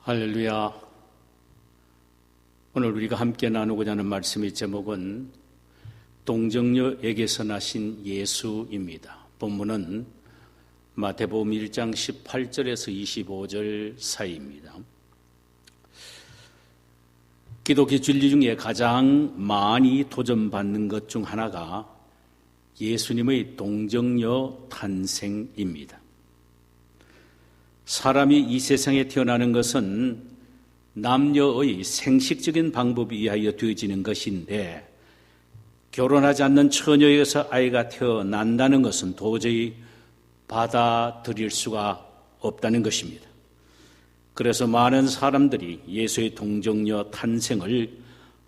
할렐루야. 오늘 우리가 함께 나누고자 하는 말씀의 제목은 동정녀에게서 나신 예수입니다. 본문은 마태복음 1장 18절에서 25절 사이입니다. 기독교 진리 중에 가장 많이 도전받는 것 중 하나가 예수님의 동정녀 탄생입니다. 사람이 이 세상에 태어나는 것은 남녀의 생식적인 방법에 의하여 되어지는 것인데, 결혼하지 않는 처녀에게서 아이가 태어난다는 것은 도저히 받아들일 수가 없다는 것입니다. 그래서 많은 사람들이 예수의 동정녀 탄생을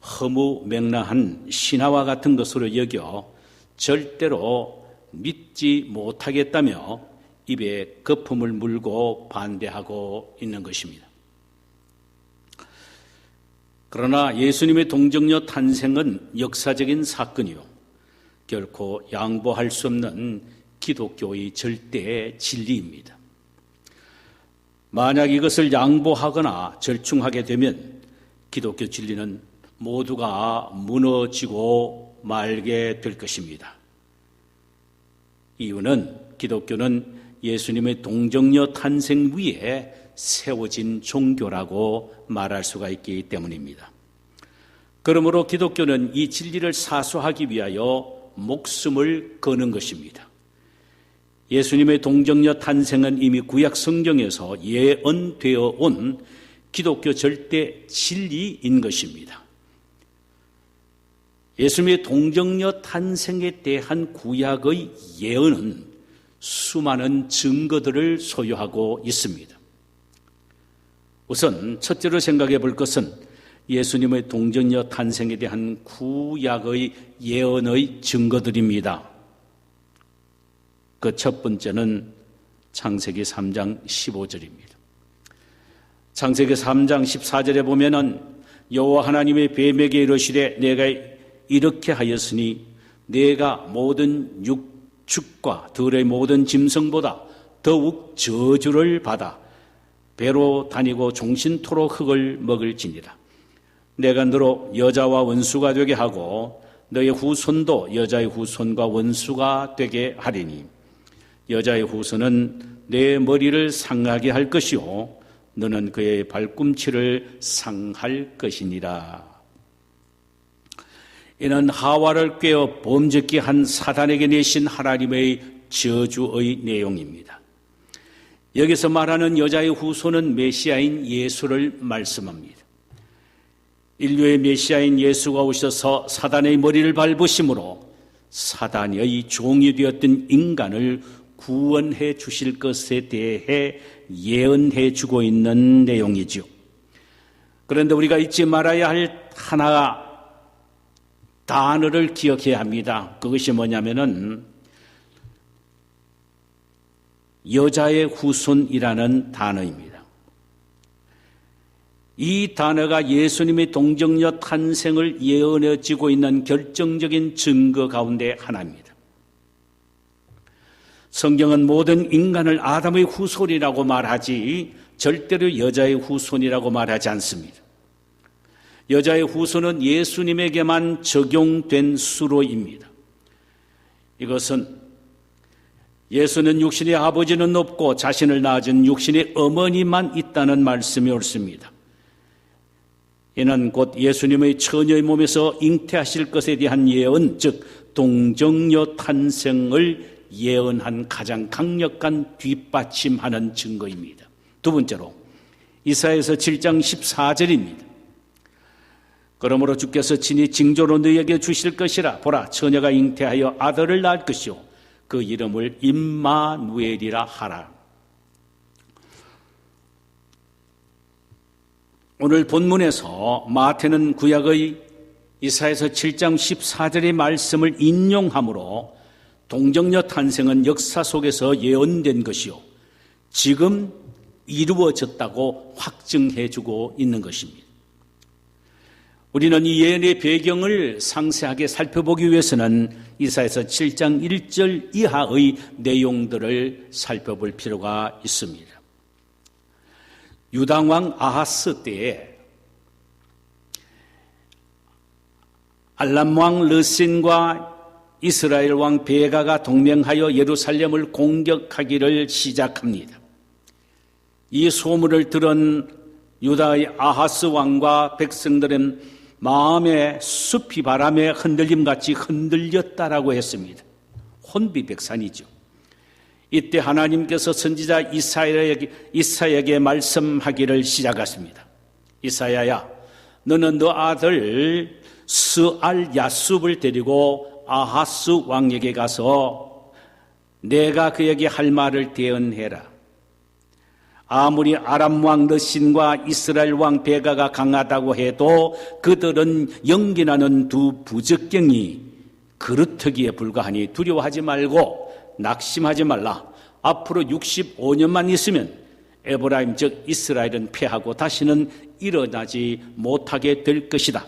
허무맹랑한 신화와 같은 것으로 여겨 절대로 믿지 못하겠다며 입에 거품을 물고 반대하고 있는 것입니다. 그러나 예수님의 동정녀 탄생은 역사적인 사건이요, 결코 양보할 수 없는 기독교의 절대 진리입니다. 만약 이것을 양보하거나 절충하게 되면 기독교 진리는 모두가 무너지고 말게 될 것입니다. 이유는 기독교는 예수님의 동정녀 탄생 위에 세워진 종교라고 말할 수가 있기 때문입니다. 그러므로 기독교는 이 진리를 사수하기 위하여 목숨을 거는 것입니다. 예수님의 동정녀 탄생은 이미 구약 성경에서 예언되어 온 기독교 절대 진리인 것입니다. 예수님의 동정녀 탄생에 대한 구약의 예언은 수많은 증거들을 소유하고 있습니다. 우선 첫째로 생각해 볼 것은 예수님의 동정녀 탄생에 대한 구약의 예언의 증거들입니다. 그 첫 번째는 창세기 3장 15절입니다. 창세기 3장 14절에 보면은 여호와 하나님의 뱀에게 이르시되 내가 이렇게 하였으니 내가 모든 축과 들의 모든 짐승보다 더욱 저주를 받아 배로 다니고 종신토록 흙을 먹을지니라. 내가 너로 여자와 원수가 되게 하고 너의 후손도 여자의 후손과 원수가 되게 하리니 여자의 후손은 내 머리를 상하게 할 것이요 너는 그의 발꿈치를 상할 것이니라. 이는 하와를 꿰어 범죄케 한 사단에게 내신 하나님의 저주의 내용입니다. 여기서 말하는 여자의 후손은 메시아인 예수를 말씀합니다. 인류의 메시아인 예수가 오셔서 사단의 머리를 밟으심으로 사단의 종이 되었던 인간을 구원해 주실 것에 대해 예언해 주고 있는 내용이죠. 그런데 우리가 잊지 말아야 할 하나 단어를 기억해야 합니다. 그것이 뭐냐면은 여자의 후손이라는 단어입니다. 이 단어가 예수님의 동정녀 탄생을 예언해지고 있는 결정적인 증거 가운데 하나입니다. 성경은 모든 인간을 아담의 후손이라고 말하지 절대로 여자의 후손이라고 말하지 않습니다. 여자의 후손은 예수님에게만 적용된 수로입니다. 이것은 예수는 육신의 아버지는 없고 자신을 낳아준 육신의 어머니만 있다는 말씀이 옳습니다. 이는 곧 예수님의 처녀의 몸에서 잉태하실 것에 대한 예언, 즉 동정녀 탄생을 예언한 가장 강력한 뒷받침하는 증거입니다. 두 번째로 이사야서 7장 14절입니다. 그러므로 주께서 친히 징조로 너희에게 주실 것이라. 보라, 처녀가 잉태하여 아들을 낳을 것이요 그 이름을 임마누엘이라 하라. 오늘 본문에서 마태는 구약의 이사야서 7장 14절의 말씀을 인용함으로 동정녀 탄생은 역사 속에서 예언된 것이요 지금 이루어졌다고 확증해주고 있는 것입니다. 우리는 이 예언의 배경을 상세하게 살펴보기 위해서는 이사야서 7장 1절 이하의 내용들을 살펴볼 필요가 있습니다. 유다왕 아하스 때에 알람왕 르신과 이스라엘 왕 베가가 동맹하여 예루살렘을 공격하기를 시작합니다. 이 소문을 들은 유다의 아하스 왕과 백성들은 마음의 숲이 바람에 흔들림같이 흔들렸다라고 했습니다. 혼비백산이죠. 이때 하나님께서 선지자 이사야에게 말씀하기를 시작하십니다. 이사야야, 너는 너 아들 스알 야숲을 데리고 아하스 왕에게 가서 내가 그에게 할 말을 대언해라. 아무리 아람 왕 르신과 이스라엘 왕 베가가 강하다고 해도 그들은 연기나는 두 부적경이 그루터기에 불과하니 두려워하지 말고 낙심하지 말라. 앞으로 65년만 있으면 에브라임 즉 이스라엘은 패하고 다시는 일어나지 못하게 될 것이다.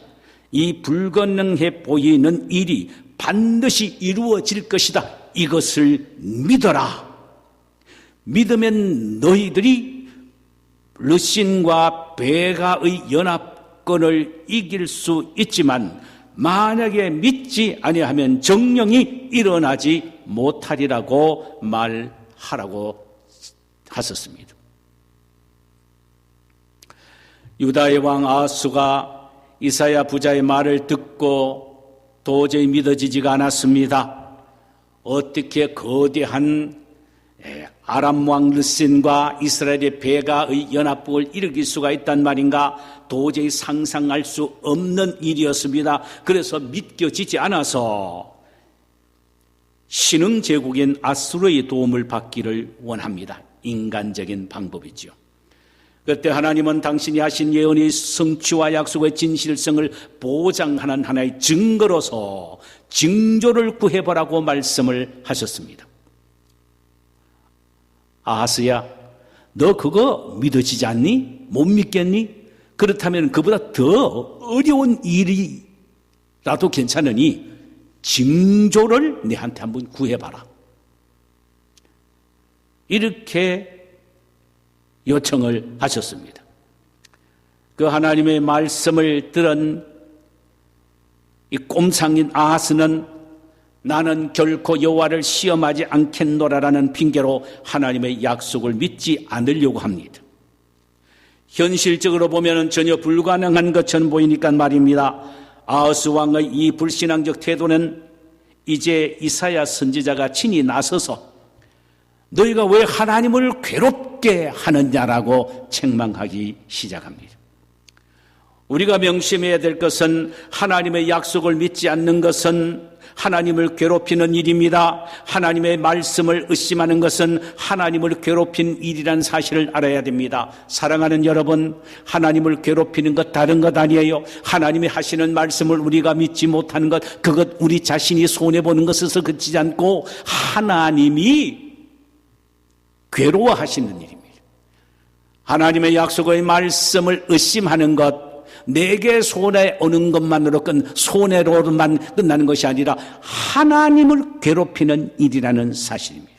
이 불가능해 보이는 일이 반드시 이루어질 것이다. 이것을 믿어라. 믿으면 너희들이 르신과 베가의 연합군을 이길 수 있지만 만약에 믿지 아니하면 정령이 일어나지 못하리라고 말하라고 하셨습니다. 유다의 왕 아하스가 이사야 부자의 말을 듣고 도저히 믿어지지가 않았습니다. 어떻게 거대한 아람 왕 르신과 이스라엘의 베가의 연합국을 일으킬 수가 있단 말인가? 도저히 상상할 수 없는 일이었습니다. 그래서 믿겨지지 않아서 신흥 제국인 아수르의 도움을 받기를 원합니다. 인간적인 방법이죠. 그때 하나님은 당신이 하신 예언의 성취와 약속의 진실성을 보장하는 하나의 증거로서 징조를 구해보라고 말씀을 하셨습니다. 아하스야, 너 그거 믿어지지 않니? 못 믿겠니? 그렇다면 그보다 더 어려운 일이라도 괜찮으니 징조를 내한테 한번 구해봐라. 이렇게 요청을 하셨습니다. 그 하나님의 말씀을 들은 이 꼼상인 아하스는 나는 결코 여호와를 시험하지 않겠노라라는 핑계로 하나님의 약속을 믿지 않으려고 합니다. 현실적으로 보면 전혀 불가능한 것처럼 보이니까 말입니다. 아하스 왕의 이 불신앙적 태도는 이제 이사야 선지자가 친히 나서서 너희가 왜 하나님을 괴롭게 하느냐라고 책망하기 시작합니다. 우리가 명심해야 될 것은 하나님의 약속을 믿지 않는 것은 하나님을 괴롭히는 일입니다. 하나님의 말씀을 의심하는 것은 하나님을 괴롭힌 일이라는 사실을 알아야 됩니다. 사랑하는 여러분, 하나님을 괴롭히는 것 다른 것 아니에요. 하나님이 하시는 말씀을 우리가 믿지 못하는 것, 그것 우리 자신이 손해보는 것에서 그치지 않고 하나님이 괴로워하시는 일입니다. 하나님의 약속의 말씀을 의심하는 것, 내게 손해 오는 것만으로 손해로만 끝나는 것이 아니라 하나님을 괴롭히는 일이라는 사실입니다.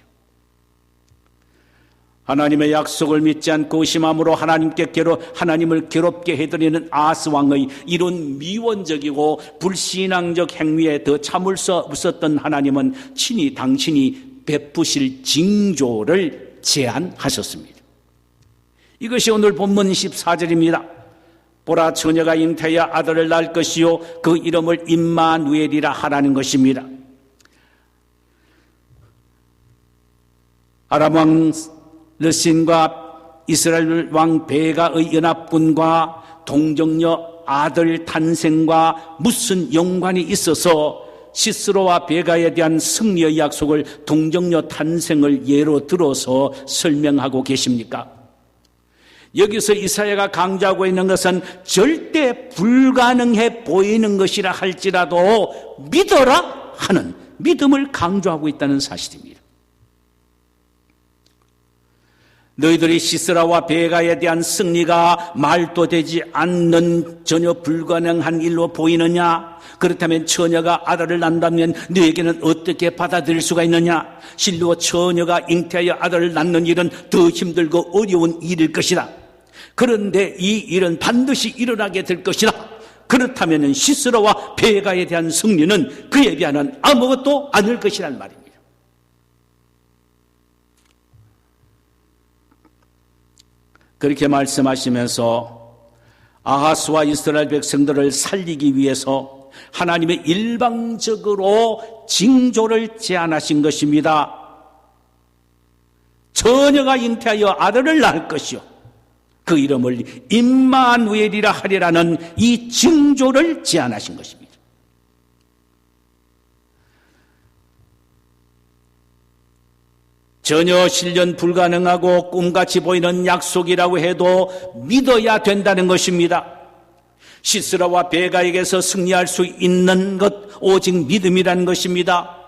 하나님의 약속을 믿지 않고 의심함으로 하나님을 괴롭게 해드리는 아하스 왕의 이런 미원적이고 불신앙적 행위에 더 참을 수 없었던 하나님은 친히 당신이 베푸실 징조를 제안하셨습니다. 이것이 오늘 본문 14절입니다. 보라, 처녀가 잉태하여 아들을 낳을 것이요 그 이름을 임마누엘이라 하라는 것입니다. 아람 왕 르신과 이스라엘 왕 베가의 연합군과 동정녀 아들 탄생과 무슨 연관이 있어서 시스로와 베가에 대한 승리의 약속을 동정녀 탄생을 예로 들어서 설명하고 계십니까? 여기서 이사야가 강조하고 있는 것은 절대 불가능해 보이는 것이라 할지라도 믿어라 하는 믿음을 강조하고 있다는 사실입니다. 너희들이 시스라와 베가에 대한 승리가 말도 되지 않는 전혀 불가능한 일로 보이느냐? 그렇다면 처녀가 아들을 낳는다면 너에게는 어떻게 받아들일 수가 있느냐? 실로 처녀가 잉태하여 아들을 낳는 일은 더 힘들고 어려운 일일 것이다. 그런데 이 일은 반드시 일어나게 될 것이다. 그렇다면 시스라와 베가에 대한 승리는 그에 비하면 아무것도 아닐 것이란 말입니다. 그렇게 말씀하시면서 아하스와 이스라엘 백성들을 살리기 위해서 하나님의 일방적으로 징조를 제안하신 것입니다. 처녀가 잉태하여 아들을 낳을 것이요 그 이름을 임마누엘이라 하리라는 이 징조를 제안하신 것입니다. 전혀 실현 불가능하고 꿈같이 보이는 약속이라고 해도 믿어야 된다는 것입니다. 시스라와 베가에게서 승리할 수 있는 것 오직 믿음이라는 것입니다.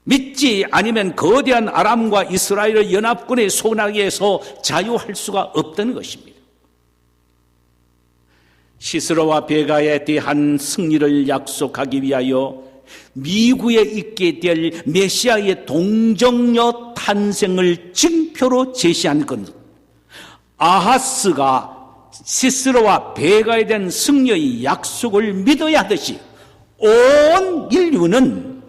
믿지 아니면 거대한 아람과 이스라엘의 연합군의 소나기에서 자유할 수가 없다는 것입니다. 시스라와 베가에 대한 승리를 약속하기 위하여 미국에 있게 될 메시아의 동정녀 탄생을 증표로 제시한 것. 아하스가 시스라와 베가에 대한 승리의 약속을 믿어야 하듯이 온 인류는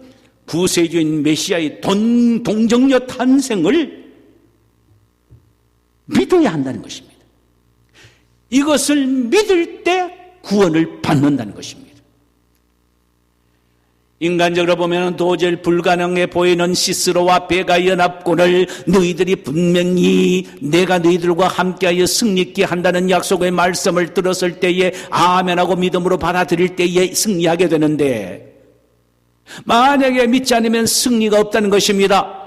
구세주인 메시아의 동정녀 탄생을 믿어야 한다는 것입니다. 이것을 믿을 때 구원을 받는다는 것입니다. 인간적으로 보면 도저히 불가능해 보이는 시스라와 베가 연합군을 너희들이 분명히 내가 너희들과 함께하여 승리케 한다는 약속의 말씀을 들었을 때에 아멘하고 믿음으로 받아들일 때에 승리하게 되는데, 만약에 믿지 않으면 승리가 없다는 것입니다.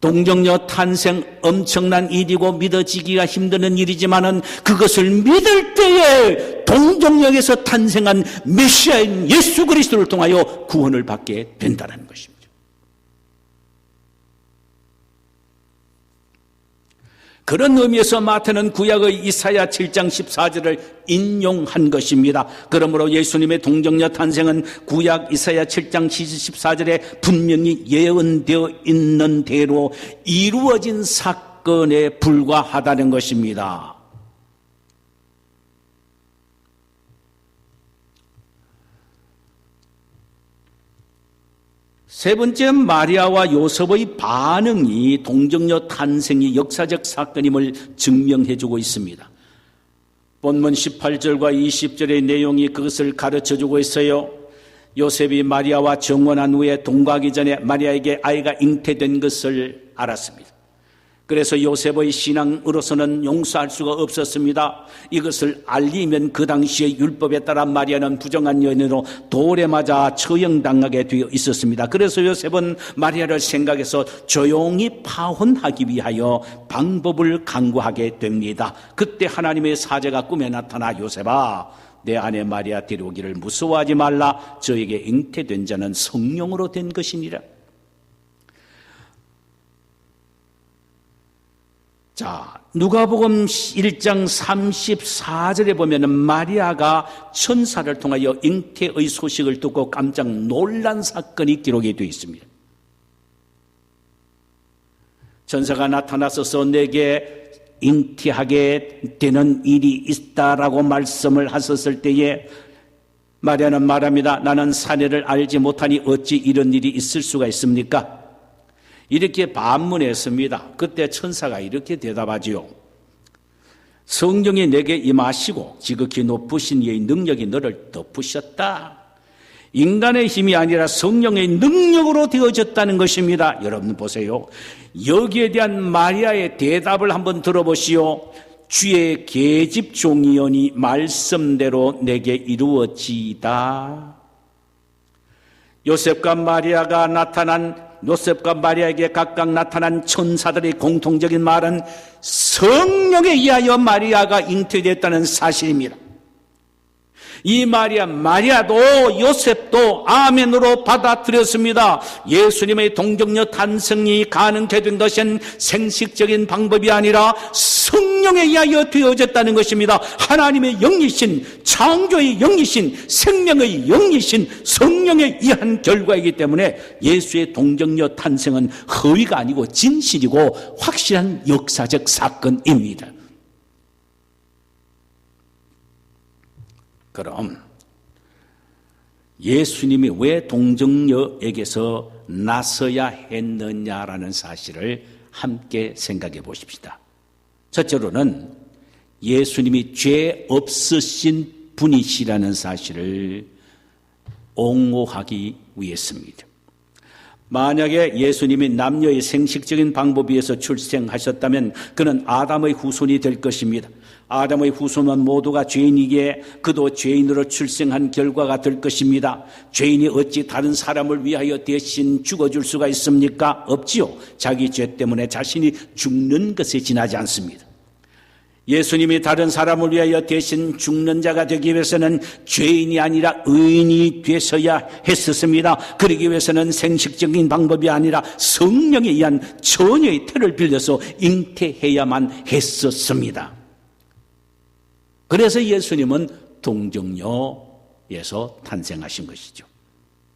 동정녀 탄생 엄청난 일이고 믿어지기가 힘든 일이지만은 그것을 믿을 때에 동정녀에서 탄생한 메시아인 예수 그리스도를 통하여 구원을 받게 된다는 것입니다. 그런 의미에서 마태는 구약의 이사야 7장 14절을 인용한 것입니다. 그러므로 예수님의 동정녀 탄생은 구약 이사야 7장 14절에 분명히 예언되어 있는 대로 이루어진 사건에 불과하다는 것입니다. 세 번째, 마리아와 요셉의 반응이 동정녀 탄생이 역사적 사건임을 증명해주고 있습니다. 본문 18절과 20절의 내용이 그것을 가르쳐주고 있어요. 요셉이 마리아와 정혼한 후에 동거하기 전에 마리아에게 아이가 잉태된 것을 알았습니다. 그래서 요셉의 신앙으로서는 용서할 수가 없었습니다. 이것을 알리면 그 당시의 율법에 따라 마리아는 부정한 여인으로 돌에 맞아 처형당하게 되어 있었습니다. 그래서 요셉은 마리아를 생각해서 조용히 파혼하기 위하여 방법을 강구하게 됩니다. 그때 하나님의 사자가 꿈에 나타나 요셉아, 내 아내 마리아 데려오기를 무서워하지 말라. 저에게 잉태된 자는 성령으로 된 것이니라. 자, 누가복음 1장 34절에 보면은 마리아가 천사를 통하여 잉태의 소식을 듣고 깜짝 놀란 사건이 기록이 되어 있습니다. 천사가 나타나서서 내게 잉태하게 되는 일이 있다라고 말씀을 하셨을 때에 마리아는 말합니다. 나는 사내를 알지 못하니 어찌 이런 일이 있을 수가 있습니까? 이렇게 반문했습니다. 그때 천사가 이렇게 대답하지요. 성령이 내게 임하시고 지극히 높으신 이의 능력이 너를 덮으셨다. 인간의 힘이 아니라 성령의 능력으로 되어졌다는 것입니다. 여러분 보세요. 여기에 대한 마리아의 대답을 한번 들어보시오. 주의 계집 종이오니 말씀대로 내게 이루어지이다. 요셉과 마리아에게 각각 나타난 천사들의 공통적인 말은 성령에 의하여 마리아가 잉태됐다는 사실입니다. 이 마리아도 요셉도 아멘으로 받아들였습니다. 예수님의 동정녀 탄생이 가능케 된 것은 생식적인 방법이 아니라 성령에 의하여 되어졌다는 것입니다. 하나님의 영이신, 창조의 영이신, 생명의 영이신 성령에 의한 결과이기 때문에 예수의 동정녀 탄생은 허위가 아니고 진실이고 확실한 역사적 사건입니다. 그럼 예수님이 왜 동정녀에게서 나서야 했느냐라는 사실을 함께 생각해 보십시다. 첫째로는 예수님이 죄 없으신 분이시라는 사실을 옹호하기 위해서입니다. 만약에 예수님이 남녀의 생식적인 방법에 의해서 출생하셨다면 그는 아담의 후손이 될 것입니다. 아담의 후손은 모두가 죄인이기에 그도 죄인으로 출생한 결과가 될 것입니다. 죄인이 어찌 다른 사람을 위하여 대신 죽어줄 수가 있습니까? 없지요. 자기 죄 때문에 자신이 죽는 것에 지나지 않습니다. 예수님이 다른 사람을 위하여 대신 죽는 자가 되기 위해서는 죄인이 아니라 의인이 되셔야 했었습니다. 그러기 위해서는 생식적인 방법이 아니라 성령에 의한 처녀의 태를 빌려서 잉태해야만 했었습니다. 그래서 예수님은 동정녀에서 탄생하신 것이죠.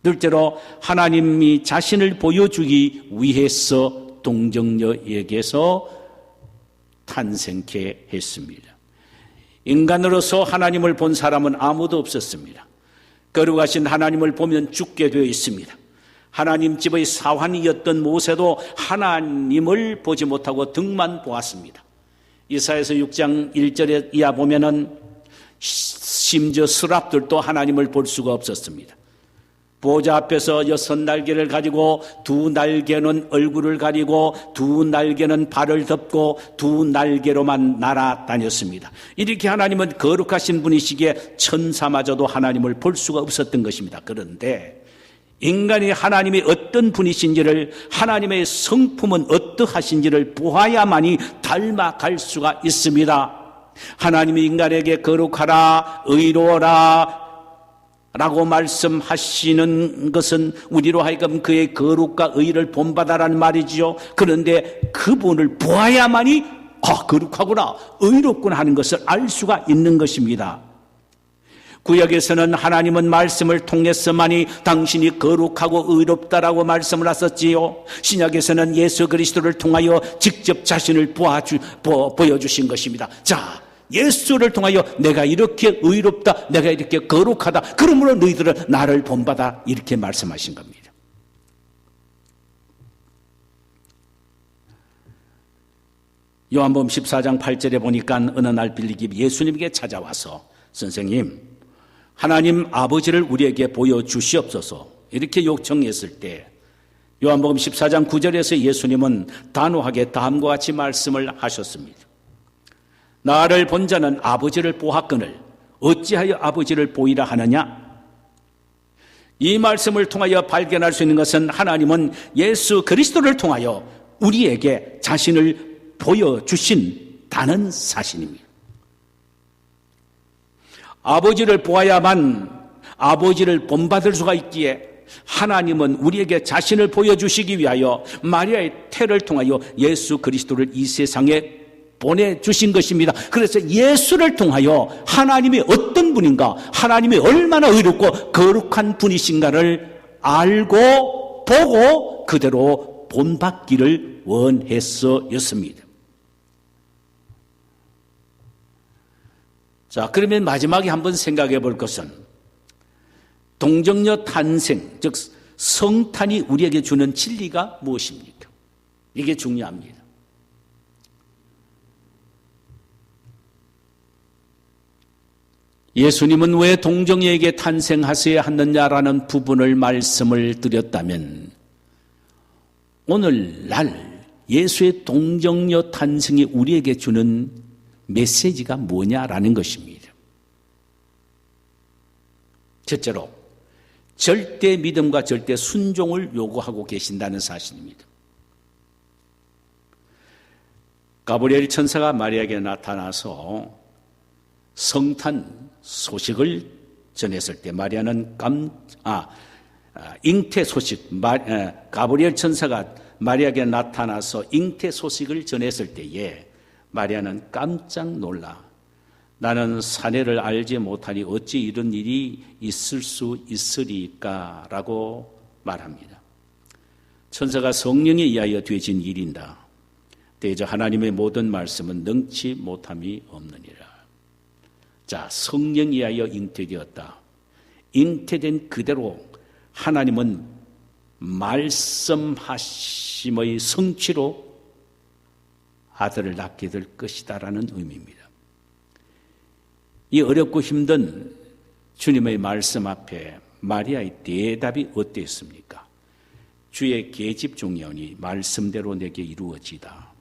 둘째로 하나님이 자신을 보여주기 위해서 동정녀에게서 탄생케 했습니다. 인간으로서 하나님을 본 사람은 아무도 없었습니다. 거룩하신 하나님을 보면 죽게 되어 있습니다. 하나님 집의 사환이었던 모세도 하나님을 보지 못하고 등만 보았습니다. 이사야서 6장 1절에 이하 보면은 심지어 스랍들도 하나님을 볼 수가 없었습니다. 보좌 앞에서 6날개를 가지고 2날개는 얼굴을 가리고 2날개는 발을 덮고 2날개로만 날아다녔습니다. 이렇게 하나님은 거룩하신 분이시기에 천사마저도 하나님을 볼 수가 없었던 것입니다. 그런데 인간이 하나님이 어떤 분이신지를, 하나님의 성품은 어떠하신지를 보아야만이 닮아갈 수가 있습니다. 하나님이 인간에게 거룩하라, 의로워라 라고 말씀하시는 것은 우리로 하여금 그의 거룩과 의를 본받아라는 말이지요. 그런데 그분을 보아야만이 거룩하구나, 의롭구나 하는 것을 알 수가 있는 것입니다. 구약에서는 하나님은 말씀을 통해서만이 당신이 거룩하고 의롭다라고 말씀을 하셨지요. 신약에서는 예수 그리스도를 통하여 직접 자신을 보여주신 것입니다. 자, 예수를 통하여 내가 이렇게 의롭다, 내가 이렇게 거룩하다, 그러므로 너희들은 나를 본받아, 이렇게 말씀하신 겁니다. 요한복음 14장 8절에 보니까 어느 날 빌립이 예수님에게 찾아와서 선생님, 하나님 아버지를 우리에게 보여주시옵소서 이렇게 요청했을 때 요한복음 14장 9절에서 예수님은 단호하게 다음과 같이 말씀을 하셨습니다. 나를 본 자는 아버지를 보았거늘 어찌하여 아버지를 보이라 하느냐? 이 말씀을 통하여 발견할 수 있는 것은 하나님은 예수 그리스도를 통하여 우리에게 자신을 보여주신다는 사실입니다. 아버지를 보아야만 아버지를 본받을 수가 있기에 하나님은 우리에게 자신을 보여주시기 위하여 마리아의 태를 통하여 예수 그리스도를 이 세상에 보내주신 것입니다. 그래서 예수를 통하여 하나님이 어떤 분인가, 하나님이 얼마나 의롭고 거룩한 분이신가를 알고 보고 그대로 본받기를 원했어였습니다. 자, 그러면 마지막에 한번 생각해 볼 것은 동정녀 탄생, 즉 성탄이 우리에게 주는 진리가 무엇입니까? 이게 중요합니다. 예수님은 왜 동정녀에게 탄생하셔야 하느냐라는 부분을 말씀을 드렸다면 오늘날 예수의 동정녀 탄생이 우리에게 주는 메시지가 뭐냐라는 것입니다. 첫째로 절대 믿음과 절대 순종을 요구하고 계신다는 사실입니다. 가브리엘 천사가 마리아에게 나타나서 성탄 소식을 전했을 때 마리아는 잉태 소식, 가브리엘 천사가 마리아에게 나타나서 잉태 소식을 전했을 때에 마리아는 깜짝 놀라 나는 사내를 알지 못하니 어찌 이런 일이 있을 수 있으리까 라고 말합니다. 천사가 성령에 의하여 되진 일인다. 대저 하나님의 모든 말씀은 능치 못함이 없느니라. 자, 성령에 의하여 잉태되었다. 잉태된 그대로 하나님은 말씀하심의 성취로 아들을 낳게 될 것이다라는 의미입니다. 이 어렵고 힘든 주님의 말씀 앞에 마리아의 대답이 어땠습니까? 주의 계집종이오니 말씀대로 내게 이루어지다.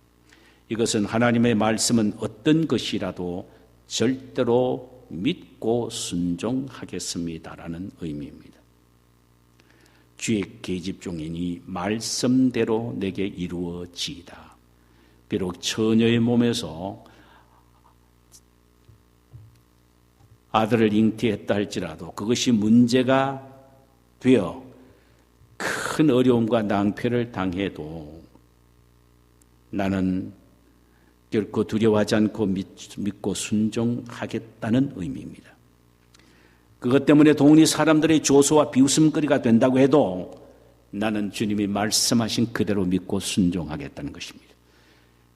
이것은 하나님의 말씀은 어떤 것이라도 절대로 믿고 순종하겠습니다라는 의미입니다. 주의 계집종이니 말씀대로 내게 이루어지다. 비록 처녀의 몸에서 아들을 잉태했다 할지라도 그것이 문제가 되어 큰 어려움과 낭패를 당해도 나는 결코 두려워하지 않고 믿고 순종하겠다는 의미입니다. 그것 때문에 동리 사람들의 조소와 비웃음거리가 된다고 해도 나는 주님이 말씀하신 그대로 믿고 순종하겠다는 것입니다.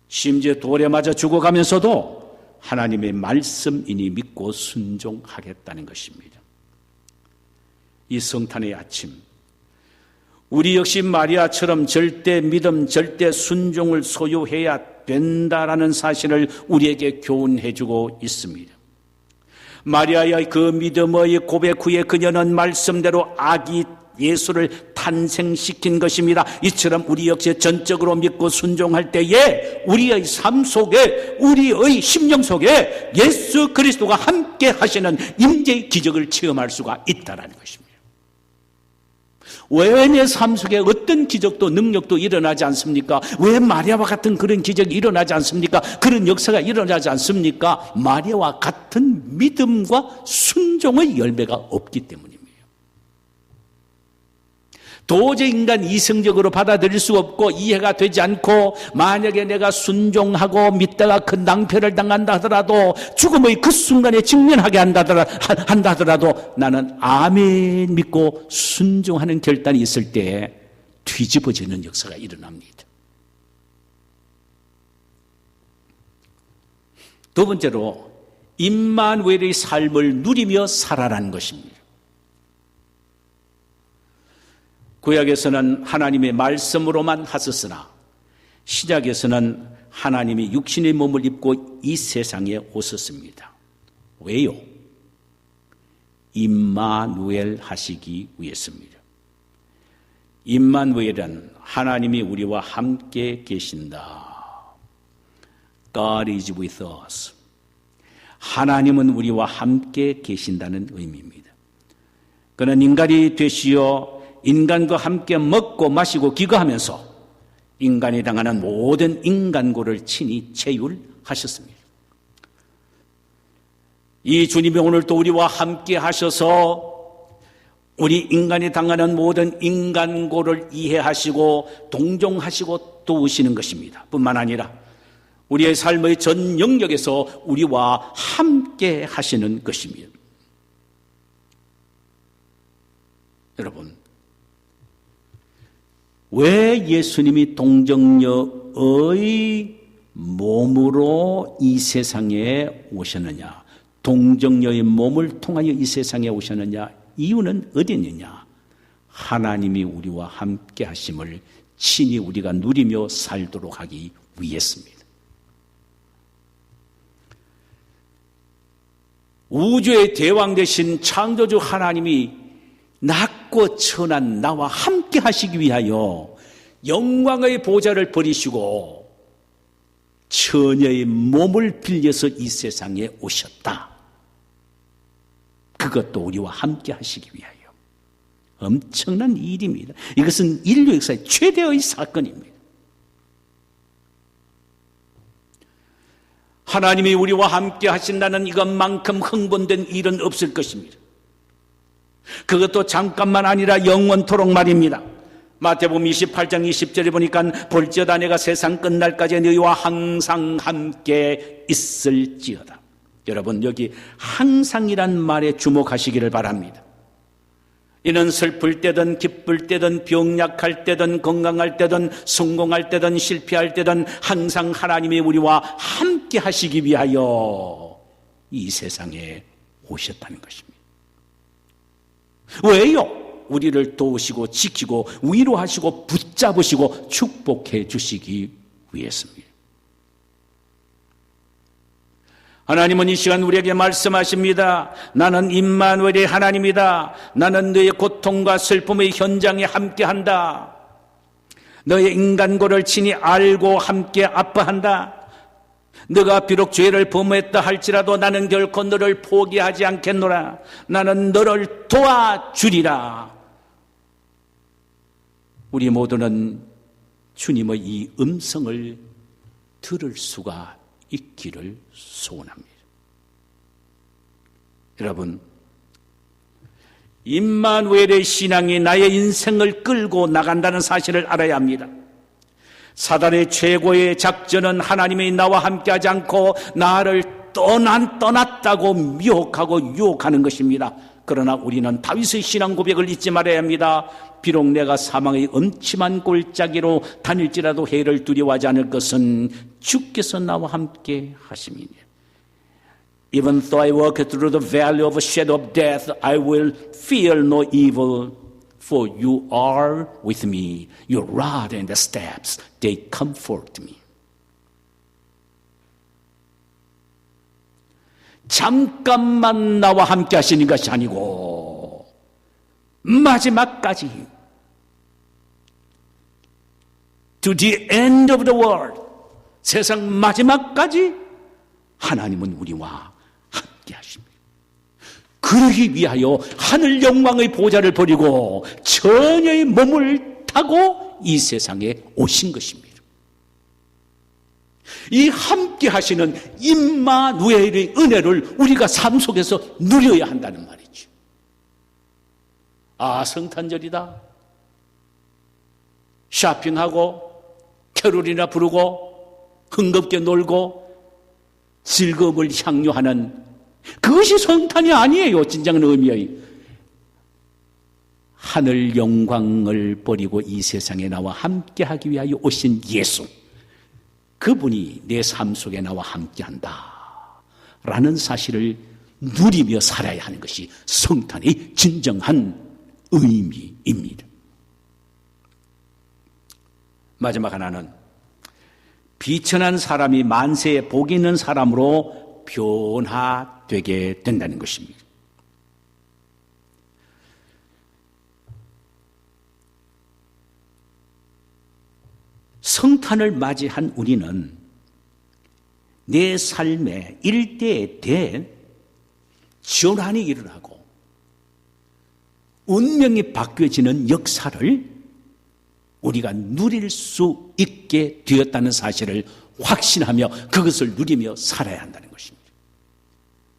심지어 돌에 맞아 죽어가면서도 하나님의 말씀이니 믿고 순종하겠다는 것입니다. 이 성탄의 아침, 우리 역시 마리아처럼 절대 믿음, 절대 순종을 소유해야 된다라는 사실을 우리에게 교훈해 주고 있습니다. 마리아의 그 믿음의 고백 후에 그녀는 말씀대로 아기 예수를 탄생시킨 것입니다. 이처럼 우리 역시 전적으로 믿고 순종할 때에 우리의 삶 속에, 우리의 심령 속에 예수 그리스도가 함께 하시는 임재의 기적을 체험할 수가 있다는 것입니다. 왜 내 삶 속에 어떤 기적도 능력도 일어나지 않습니까? 왜 마리아와 같은 그런 기적이 일어나지 않습니까? 그런 역사가 일어나지 않습니까? 마리아와 같은 믿음과 순종의 열매가 없기 때문입니다. 도저히 인간 이성적으로 받아들일 수 없고 이해가 되지 않고 만약에 내가 순종하고 믿다가 큰 낭패를 당한다 하더라도 죽음의 그 순간에 직면하게 한다 하더라도 나는 아멘 믿고 순종하는 결단이 있을 때 뒤집어지는 역사가 일어납니다. 두 번째로 임마누엘의 삶을 누리며 살아라는 것입니다. 구약에서는 하나님의 말씀으로만 하셨으나 신약에서는 하나님이 육신의 몸을 입고 이 세상에 오셨습니다. 왜요? 임마누엘 하시기 위해서입니다. 임마누엘은 하나님이 우리와 함께 계신다. God is with us. 하나님은 우리와 함께 계신다는 의미입니다. 그는 인간이 되시어 인간과 함께 먹고 마시고 기거하면서 인간이 당하는 모든 인간고를 친히 체휼하셨습니다. 이 주님이 오늘도 우리와 함께 하셔서 우리 인간이 당하는 모든 인간고를 이해하시고 동정하시고 도우시는 것입니다. 뿐만 아니라 우리의 삶의 전 영역에서 우리와 함께 하시는 것입니다. 여러분, 왜 예수님이 동정녀의 몸으로 이 세상에 오셨느냐? 동정녀의 몸을 통하여 이 세상에 오셨느냐? 이유는 어디 있느냐? 하나님이 우리와 함께 하심을 친히 우리가 누리며 살도록 하기 위해서입니다. 우주의 대왕 되신 창조주 하나님이 낮고 천한 나와 함께 하시기 위하여 영광의 보좌를 버리시고 처녀의 몸을 빌려서 이 세상에 오셨다. 그것도 우리와 함께 하시기 위하여. 엄청난 일입니다. 이것은 인류 역사의 최대의 사건입니다. 하나님이 우리와 함께 하신다는 이것만큼 흥분된 일은 없을 것입니다. 그것도 잠깐만 아니라 영원토록 말입니다. 마태복음 28장 20절에 보니까 볼지어다 내가 세상 끝날까지 너희와 항상 함께 있을지어다. 여러분 여기 항상이란 말에 주목하시기를 바랍니다. 이는 슬플 때든 기쁠 때든 병약할 때든 건강할 때든 성공할 때든 실패할 때든 항상 하나님이 우리와 함께 하시기 위하여 이 세상에 오셨다는 것입니다. 왜요? 우리를 도우시고 지키고 위로하시고 붙잡으시고 축복해 주시기 위해서입니다. 하나님은 이 시간 우리에게 말씀하십니다. 나는 임마누엘의 하나님이다. 나는 너의 고통과 슬픔의 현장에 함께한다. 너의 인간고를 친히 알고 함께 아파한다. 너가 비록 죄를 범했다 할지라도 나는 결코 너를 포기하지 않겠노라. 나는 너를 도와주리라. 우리 모두는 주님의 이 음성을 들을 수가 있기를 소원합니다. 여러분, 임마누엘의 신앙이 나의 인생을 끌고 나간다는 사실을 알아야 합니다. 사단의 최고의 작전은 하나님이 나와 함께하지 않고 나를 떠났다고 미혹하고 유혹하는 것입니다. 그러나 우리는 다윗의 신앙 고백을 잊지 말아야 합니다. 비록 내가 사망의 음침한 골짜기로 다닐지라도 해를 두려워하지 않을 것은 주께서 나와 함께 하심이니. Even though I walk through the valley of the shadow of death, I will fear no evil, for you are with me. Your rod and the staffs, they comfort me. 잠깐만 나와 함께 하시는 것이 아니고 마지막까지 to the end of the world, 세상 마지막까지 하나님은 우리와 함께 하십니다. 그러기 위하여 하늘 영광의 보좌를 버리고 처녀의 몸을 타고 이 세상에 오신 것입니다. 이 함께 하시는 임마누엘의 은혜를 우리가 삶 속에서 누려야 한다는 말이죠. 아, 성탄절이다. 쇼핑하고 캐롤이나 부르고 흥겹게 놀고 즐거움을 향유하는 그것이 성탄이 아니에요. 진정한 의미의 하늘 영광을 버리고 이 세상에 나와 함께하기 위하여 오신 예수, 그분이 내 삶 속에 나와 함께한다 라는 사실을 누리며 살아야 하는 것이 성탄의 진정한 의미입니다. 마지막 하나는 비천한 사람이 만세에 복이 있는 사람으로 변화되게 된다는 것입니다. 성탄을 맞이한 우리는 내 삶에 일대에 대해 전환이 일어나고 운명이 바뀌어지는 역사를 우리가 누릴 수 있게 되었다는 사실을 확신하며 그것을 누리며 살아야 한다는 것입니다.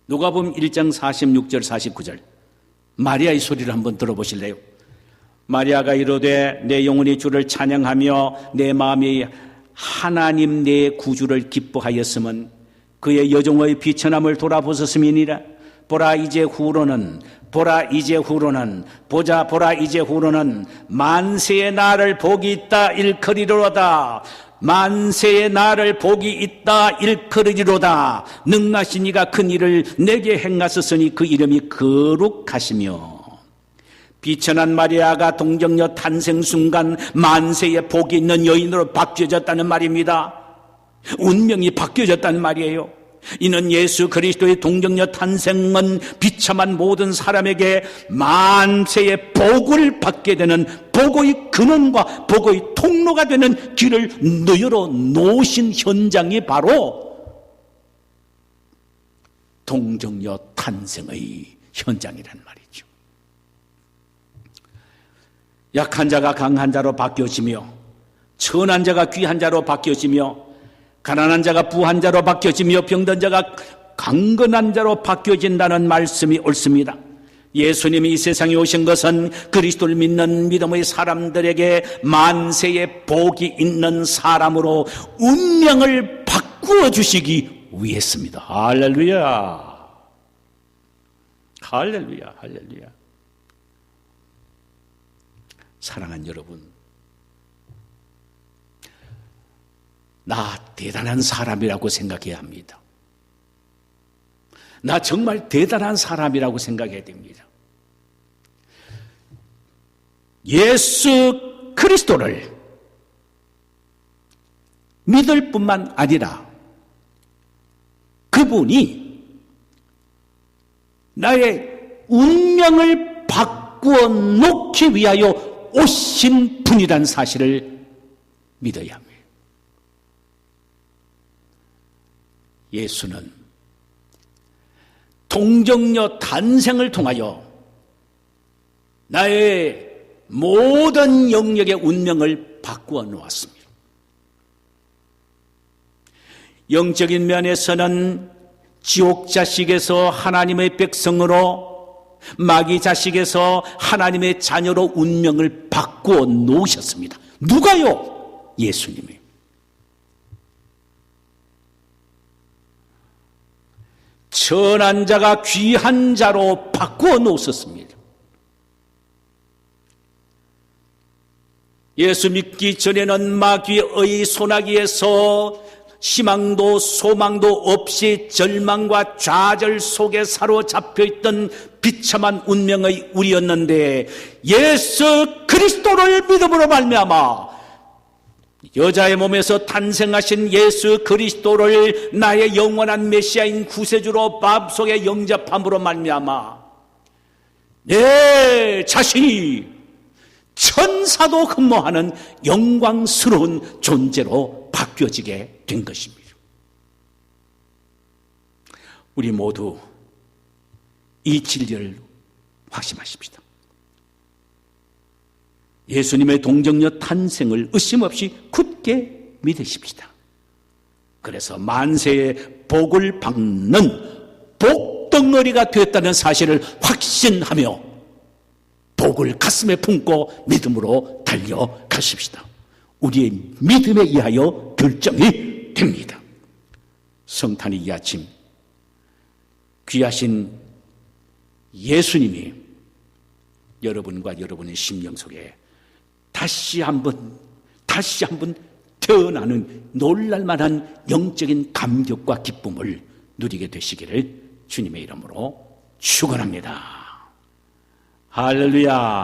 누가복음 1장 46절 49절 마리아의 소리를 한번 들어보실래요? 마리아가 이르되 내 영혼이 주를 찬양하며 내 마음이 하나님 내 구주를 기뻐하였음은 그의 여종의 비천함을 돌아보셨음이니라. 보라 이제 후로는 만세의 날을 복이 있다 일컬이로다. 만세의 날을 복이 있다 일컬이로다. 능하신 이가 큰 일을 내게 행하셨으니 그 이름이 거룩하시며. 비천한 마리아가 동정녀 탄생 순간 만세의 복이 있는 여인으로 바뀌어졌다는 말입니다. 운명이 바뀌어졌다는 말이에요. 이는 예수 그리스도의 동정녀 탄생은 비참한 모든 사람에게 만세의 복을 받게 되는 복의 근원과 복의 통로가 되는 길을 열어 놓으신 현장이 바로 동정녀 탄생의 현장이란 말이죠. 약한 자가 강한 자로 바뀌어지며 천한 자가 귀한 자로 바뀌어지며 가난한 자가 부한 자로 바뀌어지며 병든 자가 강건한 자로 바뀌어진다는 말씀이 옳습니다. 예수님이 이 세상에 오신 것은 그리스도를 믿는 믿음의 사람들에게 만세의 복이 있는 사람으로 운명을 바꾸어 주시기 위해서입니다. 할렐루야. 할렐루야. 할렐루야. 사랑하는 여러분, 나 대단한 사람이라고 생각해야 합니다. 나 정말 대단한 사람이라고 생각해야 됩니다. 예수 그리스도를 믿을 뿐만 아니라 그분이 나의 운명을 바꾸어 놓기 위하여 오신 분이란 사실을 믿어야 합니다. 예수는 동정녀 탄생을 통하여 나의 모든 영역의 운명을 바꾸어 놓았습니다. 영적인 면에서는 지옥 자식에서 하나님의 백성으로, 마귀 자식에서 하나님의 자녀로 운명을 바꾸어 놓으셨습니다. 누가요? 예수님이. 천한 자가 귀한 자로 바꾸어 놓으셨습니다. 예수 믿기 전에는 마귀의 소나기에서 희망도 소망도 없이 절망과 좌절 속에 사로잡혀 있던 비참한 운명의 우리였는데, 예수 그리스도를 믿음으로 말미암아 여자의 몸에서 탄생하신 예수 그리스도를 나의 영원한 메시아인 구세주로 마음속에 영접함으로 말미암아 내 자신이 천사도 흠모하는 영광스러운 존재로 바뀌어지게 된 것입니다. 우리 모두 이 진리를 확신하십시다. 예수님의 동정녀 탄생을 의심 없이 굳게 믿으십시다. 그래서 만세의 복을 받는 복덩어리가 되었다는 사실을 확신하며 복을 가슴에 품고 믿음으로 달려가십시다. 우리의 믿음에 의하여 결정이 됩니다. 성탄이 이 아침 귀하신 예수님이 여러분과 여러분의 심령 속에 다시 한번 태어나는 놀랄만한 영적인 감격과 기쁨을 누리게 되시기를 주님의 이름으로 축원합니다. 할렐루야.